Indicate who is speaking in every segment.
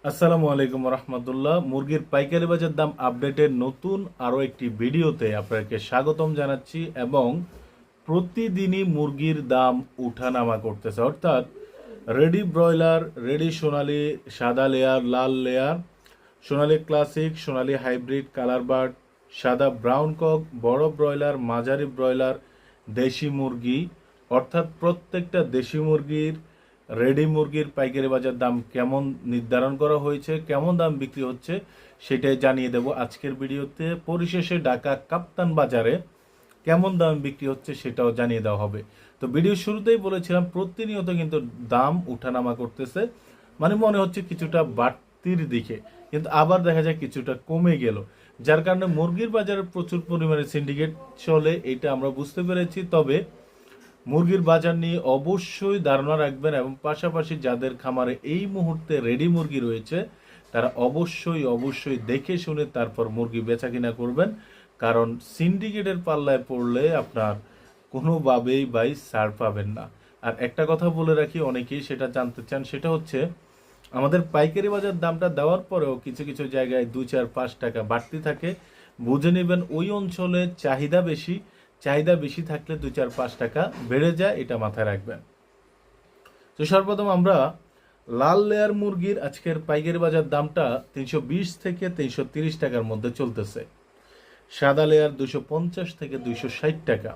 Speaker 1: আসসালামু আলাইকুম রহমতুল্লাহ। মুরগির পাইকারি বাজার দাম আপডেটের নতুন আরও একটি ভিডিওতে আপনাকে স্বাগতম জানাচ্ছি এবং প্রতিদিনই মুরগির দাম উঠানামা করতেছে, অর্থাৎ রেডি ব্রয়লার, রেডি সোনালি, সাদা লেয়ার, লাল লেয়ার, সোনালি ক্লাসিক, সোনালি হাইব্রিড, কালার বার্ড, সাদা ব্রাউন কক, বড় ব্রয়লার, মাঝারি ব্রয়লার, দেশি মুরগি, অর্থাৎ প্রত্যেকটা দেশি মুরগির, রেডি মুরগির পাইকারি বাজার দাম কেমন নির্ধারণ করা হয়েছে, কেমন দাম বিক্রি হচ্ছে সেটাই জানিয়ে দেব আজকের ভিডিওতে। পরিশেষে ঢাকা কাপ্তান বাজারে কেমন দাম বিক্রি হচ্ছে সেটাও জানিয়ে দেওয়া হবে। তো ভিডিও শুরুতেই বলেছিলাম প্রতিনিয়ত কিন্তু দাম উঠানামা করতেছে, মানে মনে হচ্ছে কিছুটা বাড়তির দিকে, কিন্তু আবার দেখা যায় কিছুটা কমে গেল, যার কারণে মুরগির বাজারে প্রচুর পরিমাণে সিন্ডিকেট চলে, এটা আমরা বুঝতে পেরেছি। তবে মুরগির বাজার নিয়ে অবশ্যই ধারণা রাখবেন এবং পাশাপাশি যাদের খামারে এই মুহূর্তে রেডি মুরগি রয়েছে তারা অবশ্যই দেখে শুনে তারপর মুরগি বেচা কিনা করবেন, কারণ সিন্ডিকেটের পাল্লায় পড়লে আপনার কোনোভাবেই ছাড় পাবেন না। আর একটা কথা বলে রাখি, অনেকেই সেটা জানতে চান, সেটা হচ্ছে আমাদের পাইকারি বাজার দামটা দেওয়ার পরেও কিছু কিছু জায়গায় 2, 4, 5 টাকা বাড়তি থাকে। বুঝে নেবেন ওই অঞ্চলে চাহিদা বেশি থাকলে 2, 4, 5 টাকা বেড়ে যায়, এটা মাথায় রাখবেন। তো সর্বপ্রথম আমরা লাল লেয়ার মুরগির আজকের পাইকারি বাজার দামটা 320 থেকে 330 টাকার মধ্যে চলতেছে। সাদা লেয়ার 250 থেকে 260 টাকা।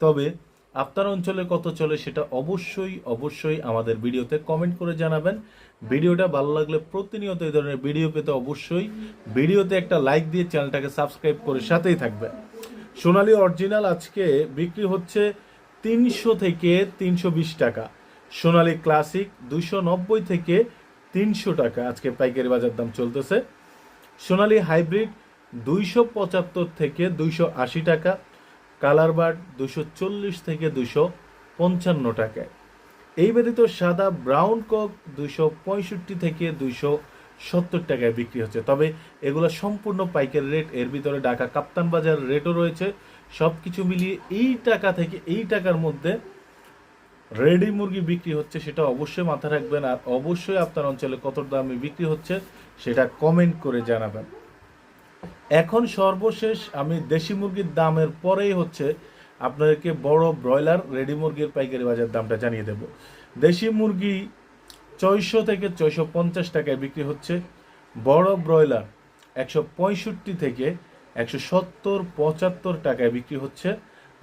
Speaker 1: তবে আপনার অঞ্চলে কত চলে সেটা অবশ্যই আমাদের ভিডিওতে কমেন্ট করে জানাবেন। ভিডিওটা ভালো লাগলে প্রতিনিয়ত এই ধরনের ভিডিও পেতে অবশ্যই ভিডিওতে একটা লাইক দিয়ে চ্যানেলটাকে সাবস্ক্রাইব করে সাথেই থাকবেন। সোনালী অরিজিনাল আজকে বিক্রি হচ্ছে 300 থেকে 320 টাকা। সোনালী ক্লাসিক 290 থেকে 300 টাকা আজকে পাইকারি বাজার দাম চলতেছে। সোনালী হাইব্রিড 275 থেকে 280 টাকা। কালার বার্ড 240 থেকে 255 টাকায়। এই ব্যতীত সাদা ব্রাউন কক 265 থেকে 270 টাকায় বিক্রি হচ্ছে। তবে এগুলো সম্পূর্ণ পাইকারি রেট, এর ভিতরে ঢাকা কাপ্তান বাজার রেটও রয়েছে। সব কিছু মিলিয়ে এই টাকা থেকে এই টাকার মধ্যে রেডি মুরগি বিক্রি হচ্ছে, সেটা অবশ্যই মাথায় রাখবেন। আর অবশ্যই আপনার অঞ্চলে কত দামে বিক্রি হচ্ছে সেটা কমেন্ট করে জানাবেন। এখন সর্বশেষ আমি দেশি মুরগির দামের পরেই হচ্ছে আপনাদেরকে বড় ব্রয়লার রেডি মুরগির পাইকারি বাজার দামটা জানিয়ে দেব। দেশি মুরগি 600 থেকে 650 টাকায় বিক্রি হচ্ছে। বড় ব্রয়লার 165 থেকে 170-75 টাকায় বিক্রি হচ্ছে।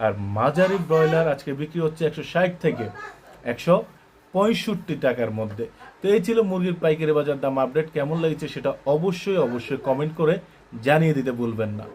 Speaker 1: আর মাঝারি ব্রয়লার আজকে বিক্রি হচ্ছে 160 থেকে 165 টাকার মধ্যে। তো এই ছিল মুরগির পাইকারি বাজার দাম আপডেট। কেমন লেগেছে সেটা অবশ্যই কমেন্ট করে জানিয়ে দিতে ভুলবেন না।